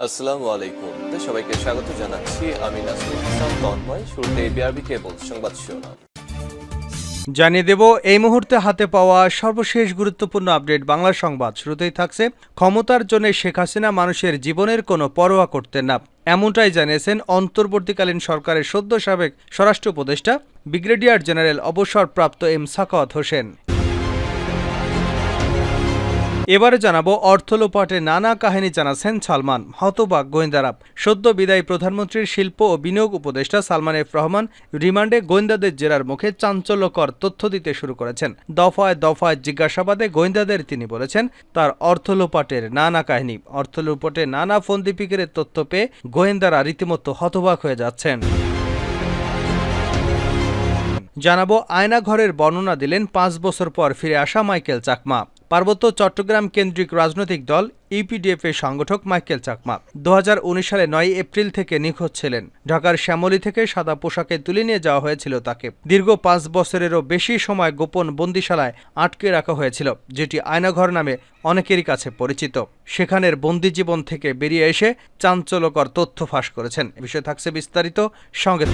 আসসালামু আলাইকুম। সবাইকে স্বাগত জানাচ্ছি। আমি নাসরুল ইসলাম তন্ময়। শুরুতে বিআরবি কেবল সংবাদ শিরোনাম জানিয়ে দেব এই মুহূর্তে হাতে পাওয়া সর্বশেষ গুরুত্বপূর্ণ আপডেট বাংলা সংবাদ। শুরুতেই থাকছে, ক্ষমতার জন্য শেখ হাসিনা মানুষের জীবনের কোনো পরোয়া করতেন না, এমনটাই জানিয়েছেন অন্তর্বর্তীকালীন সরকারের সদ্য সাবেক স্বরাষ্ট্র উপদেষ্টা ব্রিগেডিয়ার জেনারেল অবসরপ্রাপ্ত এম সাখাওয়াত হোসেন। এবারে জানাবো অর্থলোপাটে নানা কাহিনী জানাচ্ছেন সালমান, হতবাক গোয়েন্দারা। সদ্য বিদায়ী প্রধানমন্ত্রীর শিল্প ও বিনিয়োগ উপদেষ্টা সালমান এফ রহমান রিমান্ডে গোয়েন্দাদের জেরার মুখে চাঞ্চল্যকর তথ্য দিতে শুরু করেছেন। দফায় দফায় জিজ্ঞাসাবাদে গোয়েন্দাদের তিনি বলেছেন তার অর্থলোপাটের নানা কাহিনী। অর্থলোপাটে নানা ফন্দিফিকিরের তথ্য পেয়ে গোয়েন্দারা রীতিমতো হতবাক হয়ে যাচ্ছেন। জানাবো আয়নাঘরের বর্ণনা দিলেন ৫ বছর পর ফিরে আসা মাইকেল চাকমা। পার্বত্য চট্টগ্রাম কেন্দ্রিক রাজনৈতিক দল ইউপিডিএফ এর সংগঠক মাইকেল চাকমা ২০১৯ সালে ৯ এপ্রিল থেকে নিখোঁজ ছিলেন। ঢাকার শ্যামলী থেকে সাদা পোশাকে তুলে নিয়ে যাওয়া হয়েছিল তাকে। দীর্ঘ ৫ বছরেরও বেশি সময় গোপন বন্দিশালায় আটকে রাখা হয়েছিল, যেটি আয়নাঘর নামে অনেকেরই কাছে পরিচিত। সেখানের বন্দি জীবন থেকে বেরিয়ে এসে চাঞ্চল্যকর তথ্য ফাঁস করেছেন। এ বিষয়ে থাকছে বিস্তারিত, সঙ্গে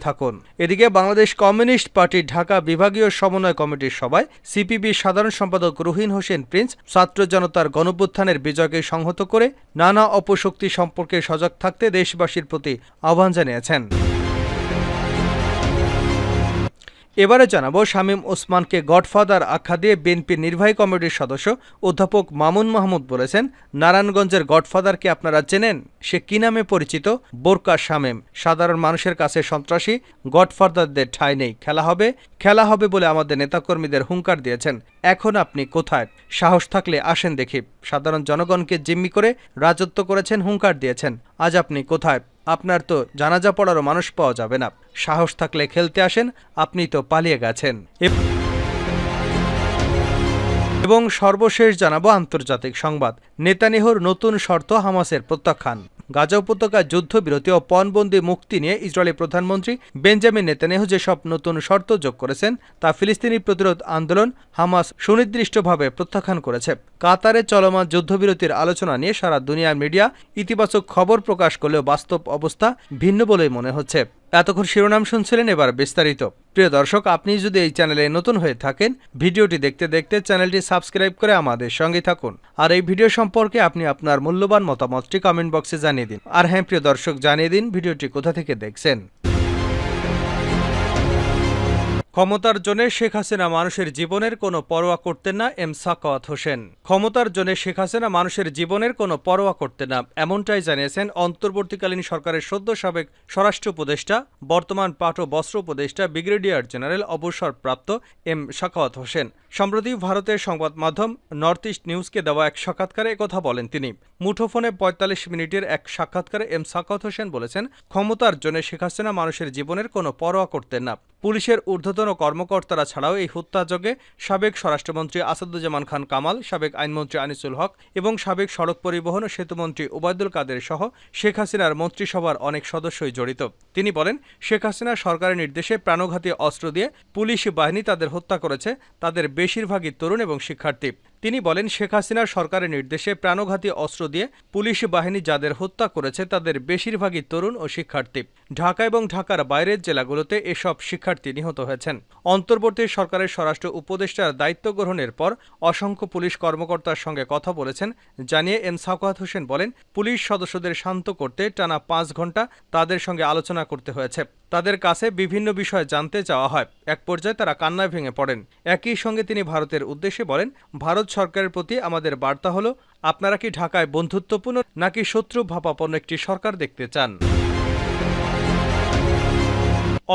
থাকুন। এদিকে বাংলাদেশ কমিউনিস্ট পার্টির ঢাকা বিভাগীয় সমন্বয় কমিটির সভায় সিপিবির সাধারণ সম্পাদক রুহিন হোসেন প্রিন্স ছাত্র জনতার গণঅভ্যুত্থানের বিজয়কে সংহত করে নানা অপশক্তি সম্পর্কে সজাগ থাকতে দেশবাসীর প্রতি আহ্বান জানিয়েছেন। এবারে জানাবো, শামীম ওসমানকে গডফাদার আখ্যা দিয়ে বিএনপির নির্বাহী কমিটির সদস্য অধ্যাপক মামুন মাহমুদ বলেছেন, নারায়ণগঞ্জের গডফাদারকে আপনারা চেনেন? সে কি নামে পরিচিত? বোরকা শামীম। সাধারণ মানুষের কাছে সন্ত্রাসী, গডফাদারদের ঠাঁই নেই। খেলা হবে বলে আমাদের নেতাকর্মীদের হুঙ্কার দিয়েছেন। এখন আপনি কোথায়? সাহস থাকলে আসেন দেখি। সাধারণ জনগণকে জিম্মি করে রাজত্ব করেছেন, হুঙ্কার দিয়েছেন। আজ আপনি কোথায়? আপনার তো জানাজা পড়ারও মানুষ পাওয়া যাবে না। সাহস থাকলে খেলতে আসেন, আপনি তো পালিয়ে গেছেন। এবং সর্বশেষ জানাবো আন্তর্জাতিক সংবাদ। নেতানিয়াহুর নতুন শর্ত হামাসের প্রত্যাখ্যান। গাজা উপত্যকায় যুদ্ধবিরতি ও পণবন্দি মুক্তি নিয়ে ইসরায়েলি প্রধানমন্ত্রী বেঞ্জামিন নেতানিয়াহু যেসব নতুন শর্ত যোগ করেছেন তা ফিলিস্তিনি প্রতিরোধ আন্দোলন হামাস সুনির্দিষ্টভাবে প্রত্যাখ্যান করেছে। কাতারে চলমান যুদ্ধবিরতির আলোচনা নিয়ে সারা দুনিয়ার মিডিয়া ইতিবাচক খবর প্রকাশ করলেও বাস্তব অবস্থা ভিন্ন বলেই মনে হচ্ছে। এতক্ষণ শিরোনাম শুনছিলেন, এবার বিস্তারিত। প্রিয় দর্শক, আপনি যদি এই চ্যানেলে নতুন হয়ে থাকেন, ভিডিওটি দেখতে দেখতে চ্যানেলটি সাবস্ক্রাইব করে আমাদের সঙ্গে থাকুন। আর এই ভিডিও সম্পর্কে আপনি আপনার মূল্যবান মতামতটি কমেন্ট বক্সে জানিয়ে দিন। আর হ্যাঁ প্রিয় দর্শক, জানিয়ে দিন ভিডিওটি কোথা থেকে দেখছেন। ক্ষমতার জন্য শেখ হাসিনা মানুষের জীবনের কোনো পরোয়া করতেন না, এম সাখাওয়াত হোসেন। ক্ষমতার জন্য শেখ হাসিনা মানুষের জীবনের কোনো পরোয়া করতেন না, এমনটাই জানিয়েছেন অন্তর্বর্তীকালীন সরকারের সদ্য সাবেক স্বরাষ্ট্র উপদেষ্টা বর্তমান পাট ও বস্ত্র উপদেষ্টা ব্রিগেডিয়ার জেনারেল অবসরপ্রাপ্ত এম সাখাওয়াত হোসেন। সম্প্রতি ভারতের সংবাদ মাধ্যম নর্থ ইস্ট নিউজকে দেওয়া এক সাক্ষাৎকারে একথা বলেন তিনি। মুঠোফোনে ৪৫ মিনিটের এক সাক্ষাৎকারে এম সাখাওয়াত হোসেন বলেছেন, ক্ষমতার জন্য শেখ হাসিনা মানুষের জীবনের কোনো পরোয়া করতেন না। পুলিশের ঊর্ধ্বতন কর্মকর্তারা ছাড়াও এই হত্যাযজ্ঞে সাবেক স্বরাষ্ট্রমন্ত্রী আসাদুজ্জামান খান কামাল, সাবেক আইনমন্ত্রী আনিসুল হক এবং সাবেক সড়ক পরিবহন ও সেতুমন্ত্রী ওবায়দুল কাদের সহ শেখ হাসিনার মন্ত্রিসভার অনেক সদস্যই জড়িত। তিনি বলেন, শেখ হাসিনা সরকারের নির্দেশে প্রাণঘাতী অস্ত্র দিয়ে পুলিশ বাহিনী তাদের হত্যা করেছে, তাদের বেশিরভাগই তরুণ এবং শিক্ষার্থী। তিনি বলেন, শেখ হাসিনার সরকারের নির্দেশে প্রাণঘাতী অস্ত্র দিয়ে পুলিশ বাহিনী যাদের হত্যা করেছে তাদের বেশিরভাগই তরুণ ও শিক্ষার্থী। ঢাকা এবং ঢাকার বাইরের জেলাগুলোতে এসব শিক্ষার্থী নিহত হয়েছেন। অন্তর্বর্তী সরকারের স্বরাষ্ট্র উপদেষ্টার দায়িত্ব গ্রহণের পর অসংখ্য পুলিশ কর্মকর্তার সঙ্গে কথা বলেছেন জানিয়ে এম সাখাওয়াত হোসেন বলেন, পুলিশ সদস্যদের শান্ত করতে টানা ৫ ঘণ্টা তাদের সঙ্গে আলোচনা করতে হয়েছে। তাদের কাছে বিভিন্ন বিষয় জানতে চাওয়া হয়। এক পর্যায়ে তারা কান্নায় ভেঙে পড়েন। একই সঙ্গে তিনি ভারতের উদ্দেশ্যে বলেন, ভারত সরকারের প্রতি আমাদের বার্তা হলো, আপনারা কি ঢাকায় বন্ধুত্বপূর্ণ নাকি শত্রু ভাবাপন্ন একটি সরকার দেখতে চান?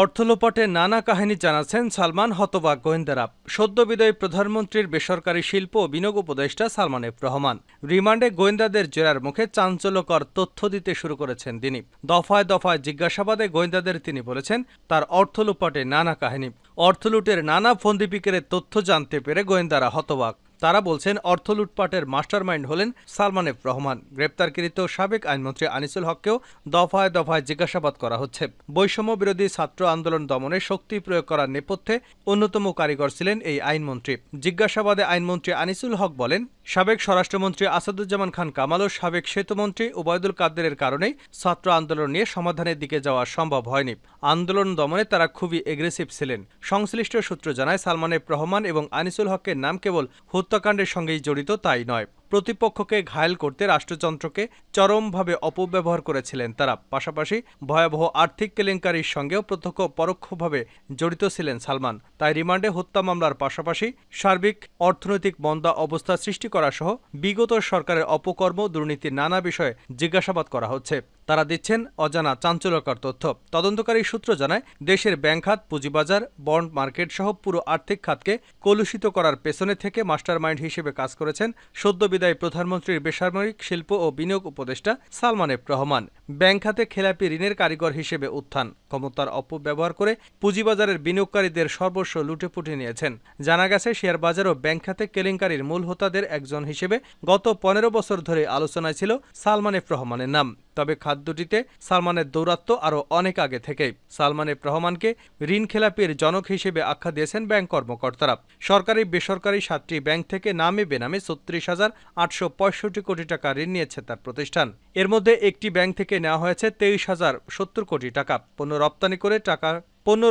অর্থলোপাটে নানা কাহিনী জানাচ্ছেন সালমান, হতবাক গোয়েন্দারা। সদ্য বিদায়ী প্রধানমন্ত্রীর বেসরকারি শিল্প ও বিনিয়োগ উপদেষ্টা সালমান এফ রহমান রিমান্ডে গোয়েন্দাদের জেরার মুখে চাঞ্চল্যকর তথ্য দিতে শুরু করেছেন তিনি। দফায় দফায় জিজ্ঞাসাবাদে গোয়েন্দাদের তিনি বলেছেন তার অর্থলোপাটে নানা কাহিনী। অর্থলুটের নানা ফন্দিফিকিরের তথ্য জানতে পেরে গোয়েন্দারা হতবাক। তারা বলছেন, অর্থ লুটপাটের মাস্টারমাইন্ড হলেন সালমান এফ রহমান। গ্রেপ্তারকৃত সাবেক আইনমন্ত্রী আনিসুল হককেও দফায় দফায় জিজ্ঞাসাবাদ করা হচ্ছে। বৈষম্য বিরোধী ছাত্র আন্দোলন দমনে শক্তি প্রয়োগ করার নেপথ্যে অন্যতম কারিগর ছিলেন এই আইনমন্ত্রী। জিজ্ঞাসাবাদে আইনমন্ত্রী আনিসুল হক বলেন, সাবেক স্বরাষ্ট্রমন্ত্রী আসাদুজ্জামান খান কামাল ও সাবেক সেতুমন্ত্রী ওবায়দুল কাদেরের কারণেই ছাত্র আন্দোলন নিয়ে সমাধানের দিকে যাওয়া সম্ভব হয়নি। আন্দোলন দমনে তারা খুবই এগ্রেসিভ ছিলেন। সংশ্লিষ্ট সূত্র জানায়, সালমান এফ রহমান এবং আনিসুল হকের নাম কেবল হত্যাকাণ্ডের সঙ্গেই জড়িত তাই নয়, প্রতিপক্ষকে ঘায়েল করতে রাষ্ট্রযন্ত্রকে চরমভাবে অপব্যবহার করেছিলেন তারা। পাশাপাশি ভয়াবহ আর্থিক কেলেঙ্কারির সঙ্গেও প্রত্যক্ষ পরোক্ষভাবে জড়িত ছিলেন সালমান। তাই রিমান্ডে হত্যা মামলার পাশাপাশি সার্বিক অর্থনৈতিক মন্দা অবস্থা সৃষ্টি করা সহ বিগত সরকারের অপকর্ম, দুর্নীতির নানা বিষয়ে জিজ্ঞাসাবাদ করা হচ্ছে। তারা দিচ্ছেন অজানা চাঞ্চল্যকর তথ্য। তদন্তকারী সূত্র জানায়, দেশের ব্যাংক খাত, পুঁজিবাজার, বন্ড মার্কেট সহ পুরো আর্থিক খাতকে কলুষিত করার পেছনে থেকে মাস্টারমাইন্ড হিসেবে কাজ করেছেন সদ্য বিদায়ী প্রধানমন্ত্রীর বেসামরিক শিল্প ও বিনিয়োগ উপদেষ্টা সালমান এফ রহমান। ব্যাংক খাতে খেলাপি ঋণের কারিগর হিসেবে উত্থান, ক্ষমতার অপব্যবহার করে পুঁজিবাজারের বিনিয়োগকারীদের সর্বস্ব লুটেপুটে নিয়েছেন। জানা গেছে, শেয়ার বাজার ও ব্যাংক খাতে কেলেঙ্কারির মূল হোতাদের একজন হিসেবে গত 15 বছর ধরে আলোচনায় ছিল সালমান এফ রহমানের নাম। তবে খাত দুটিতে সালমানের দৌরাত্ম্য আরও অনেক আগে থেকেই। সালমান এফ রহমানকে ঋণ খেলাপির জনক হিসেবে আখ্যা দিয়েছেন ব্যাংক কর্মকর্তারা। সরকারি বেসরকারি 7টি ব্যাংক থেকে নামে বেনামে 36,865 কোটি টাকা ঋণ নিয়েছে তার প্রতিষ্ঠান। এর মধ্যে একটি ব্যাংক থেকে নেওয়া হয়েছে 23,070 কোটি টাকা। পণ্য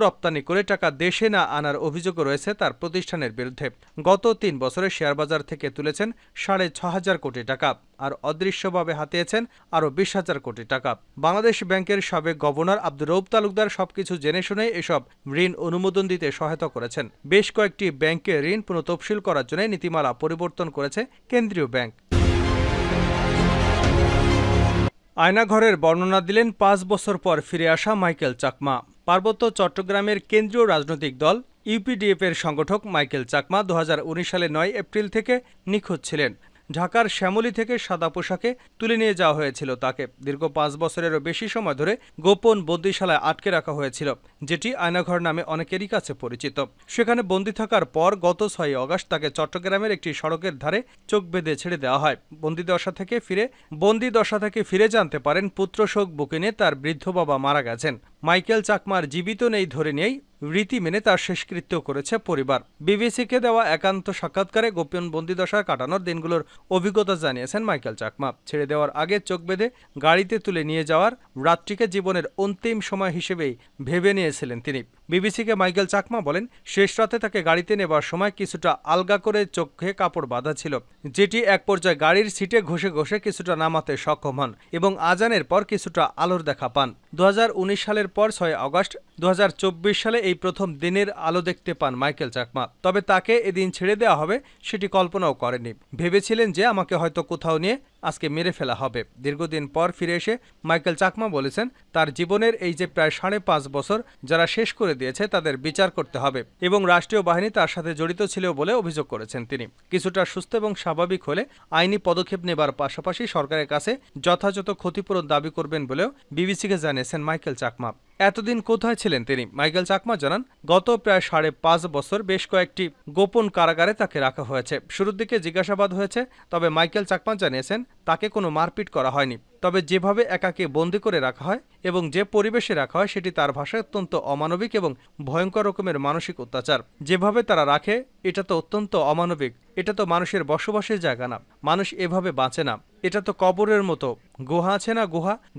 রপ্তানি করে টাকা দেশে না আনার অভিযোগ রয়েছে তার প্রতিষ্ঠানের বিরুদ্ধে। গত 3 বছরে শেয়ারবাজার থেকে তুলেছেন 6,500 কোটি টাকা, আর অদৃশ্যভাবে হাতিয়েছেন আরও 20,000 কোটি টাকা। বাংলাদেশ ব্যাংকের সাবেক গভর্নর আব্দুর রউফ তালুকদার সবকিছু জেনে শুনে এসব ঋণ অনুমোদন দিতে সহায়তা করেছেন। বেশ কয়েকটি ব্যাংকে ঋণ পুনঃতফসিল করার জন্য নীতিমালা পরিবর্তন করেছে কেন্দ্রীয় ব্যাংক। আয়নাঘরের বর্ণনা দিলেন 5 বছর পর ফিরে আসা মাইকেল চাকমা। পার্বত্য চট্টগ্রামের কেন্দ্রীয় রাজনৈতিক দল ইউপিডিএফ-এর সংগঠক মাইকেল চাকমা 2019 সালের 9 এপ্রিল থেকে নিখোঁজ ছিলেন। ঢাকার শ্যামলী থেকে সাদা পোশাকে তুলে নিয়ে যাওয়া হয়েছিল তাকে। দীর্ঘ 5 বছরেরও বেশি সময় ধরে গোপন বন্দিশালায় আটকে রাখা হয়েছিল, যেটি আয়নাঘর নামে অনেকেরই কাছে পরিচিত। সেখানে বন্দি থাকার পর গত 6 আগস্ট তাকে চট্টগ্রামের একটি সড়কের ধারে চোখ বেঁধে ছেড়ে দেওয়া হয়। বন্দি দশা থেকে ফিরে জানতে পারেন পুত্র শোক বুকে নিয়ে তার বৃদ্ধ বাবা মারা গেছেন। মাইকেল চাকমার জীবিত নেই ধরে নিয়েই রীতি মেনে তার শেষকৃত্য করেছে পরিবার। বিবিসিকে দেওয়া একান্ত সাক্ষাৎকারে গোপন বন্দিদশা কাটানোর দিনগুলোর অভিজ্ঞতা জানিয়েছেন মাইকেল চাকমা। ছেড়ে দেওয়ার আগে চোখ বেঁধে গাড়িতে তুলে নিয়ে যাওয়ার রাতটিকে জীবনের অন্তিম সময় হিসেবেই ভেবে নিয়েছিলেন তিনি। বিবিসিকে মাইকেল চাকমা বলেন, শেষ রাতে তাকে গাড়িতে নেবার সময় কিছুটা আলগা করে চোখে কাপড় বাঁধা ছিল, যেটি এক পর্যায়ে গাড়ির সিটে ঘষে ঘষে কিছুটা নামাতে সক্ষম হন এবং আজানের পর কিছুটা আলোর দেখা পান। 2019 সালের পর 6 আগস্ট 2024 সালে এই প্রথম দিনের আলো দেখতে পান মাইকেল চাকমা। তবে তাকে এদিন ছেড়ে দেওয়া হবে সেটি কল্পনাও করেননি। ভেবেছিলেন যে আমাকে হয়তো কোথাও নিয়ে আজকে মেরে ফেলা হবে। দীর্ঘদিন পর ফিরে এসে মাইকেল চাকমা বলেছেন, তার জীবনের এই যে প্রায় 5.5 বছর যারা শেষ করে দিয়েছে তাদের বিচার করতে হবে এবং রাষ্ট্রীয় বাহিনী তার সাথে জড়িত ছিল বলে অভিযোগ করেছেন তিনি। কিছুটা সুস্থ এবং স্বাভাবিক হলে আইনি পদক্ষেপ নেবার পাশাপাশি সরকারের কাছে যথাযথ ক্ষতিপূরণ দাবি করবেন বলেও বিবিসিকে জানিয়েছেন মাইকেল চাকমা। এতদিন কোথায় ছিলেন তিনি? মাইকেল চাকমা জানান, গত প্রায় 5.5 বছর বেশ কয়েকটি গোপন কারাগারে তাকে রাখা হয়েছে। শুরুর দিকে জিজ্ঞাসাবাদ হয়েছে, তবে মাইকেল চাকমা জানিয়েছেন তাকে কোনো মারপিট করা হয়নি। তবে যেভাবে একাকে বন্দী করে রাখা হয় এবং যে পরিবেশে রাখা হয় সেটি তার ভাষায় অত্যন্ত অমানবিক এবং ভয়ঙ্কর রকমের মানসিক অত্যাচার। যেভাবে তারা রাখে এটা তো অত্যন্ত অমানবিক। এটা তো মানুষের বসবাসের জায়গা না, মানুষ এভাবে বাঁচে না। এটা তো কবরের মতো। গুহা আছে না,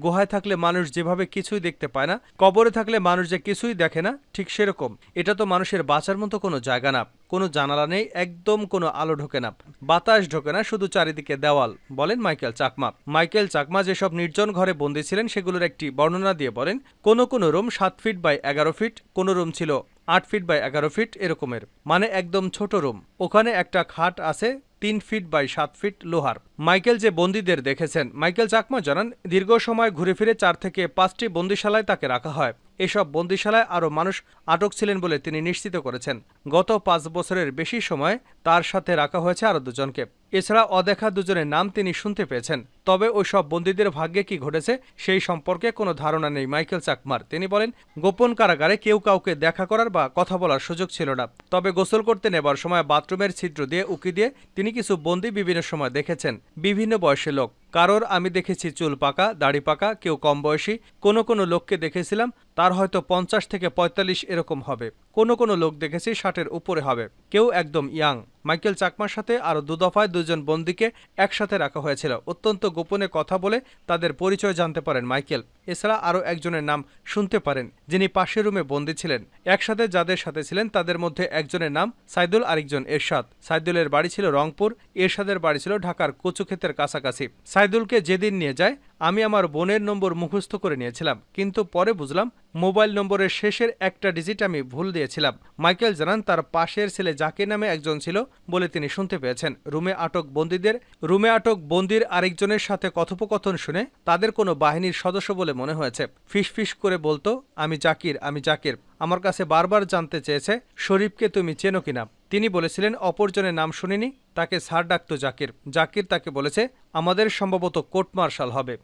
গুহায় থাকলে মানুষ যেভাবে কিছুই দেখতে পায় না, কবরে থাকলে মানুষ যে কিছুই দেখে না, ঠিক সেরকম। এটা তো মানুষের বাঁচার মতো কোনো জায়গা না। কোনো জানালা নেই, একদম কোনো আলো ঢোকে না, বাতাস ঢোকে না, শুধু চারিদিকে দেওয়াল, বলেন মাইকেল চাকমা। মাইকেল চাকমা যেসব নির্জন ঘরে বন্দী ছিলেন সেগুলোর একটি বর্ণনা দিয়ে বলেন, কোনো রুম 7 ফিট বাই 11 ফিট, কোনো রুম ছিল 8 ফিট বাই 11 ফিট এরকমের, মানে একদম ছোট রুম। ওখানে একটা খাট আছে 3 ফিট বাই 7 ফিট লোহার। মাইকেল যে বন্দীদের দেখেছেন, মাইকেল চাকমা জানান, দীর্ঘ সময় ঘুরে ফিরে 4 থেকে 5টি বন্দিশালায় তাকে রাখা হয়। এসব বন্দিশালায় আরও মানুষ আটক ছিলেন বলে তিনি নিশ্চিত করেছেন। গত 5 বছরের বেশি সময় তার সাথে রাখা হয়েছে আরও 2 জনকে। এছাড়া অদেখা 2 জনের নাম তিনি শুনতে পেয়েছেন। তবে ওই সব বন্দীদের ভাগ্যে কি ঘটেছে সেই সম্পর্কে কোনো ধারণা নেই মাইকেল চাকমার। তিনি বলেন, গোপন কারাগারে কেউ কাউকে দেখা করার বা কথা বলার সুযোগ ছিল না। তবে গোসল করতে নেবার সময় বাথরুমের ছিদ্র দিয়ে উকি দিয়ে তিনি কিছু বন্দী বিভিন্ন সময় দেখেছেন। বিভিন্ন বয়সী লোক, কারোর আমি দেখেছি চুল পাকা, দাড়ি পাকা, কেউ কম বয়সী। কোনো লোককে দেখেছিলাম তার হয়তো 50 থেকে 45 এরকম হবে। কোনো লোক দেখেছি 60-এর উপরে হবে, কেউ একদম ইয়াং। মাইকেল চাকমার সাথে আরও 2 দফায় 2 জন বন্দীকে একসাথে রাখা হয়েছিল। অত্যন্ত গোপনে কথা বলে তাদের পরিচয় জানতে পারেন মাইকেল। এছাড়া আরও একজনের নাম শুনতে পারেন, যিনি পাশের রুমে বন্দী ছিলেন। একসাথে যাদের সাথে ছিলেন তাদের মধ্যে একজনের নাম সাইদুল, আরেকজন এরশাদ। সাইদুলের বাড়ি ছিল রংপুর, এরশাদের বাড়ি ছিল ঢাকার কচুক্ষেতের কাছাকাছি। সাইদুলকে যেদিন নিয়ে যায় আমি আমার বোনের নম্বর মুখস্থ করে নিয়েছিলাম, কিন্তু পরে বুঝলাম মোবাইল নম্বরের শেষের একটা ডিজিট আমি ভুল দিয়েছিলাম। মাইকেল জানান তার পাশের ছেলে জাকির নামে একজন ছিল বলে তিনি শুনতে পেয়েছেন। রুমে আটক বন্দির আরেকজনের সাথে কথোপকথন শুনে তাদের কোনো বাহিনীর সদস্য বলে মনে হয়েছে। ফিসফিস করে বলতো, আমি জাকির। আমার কাছে বারবার জানতে চেয়েছে শরীফকে তুমি চেনো কিনা। তিনি বলেছিলেন অপরজনের নাম শুনিনি, তাকে স্যার ডাকতো জাকির। জাকির তাকে বলেছে আমাদের সম্ভবত কোর্ট মার্শাল হবে।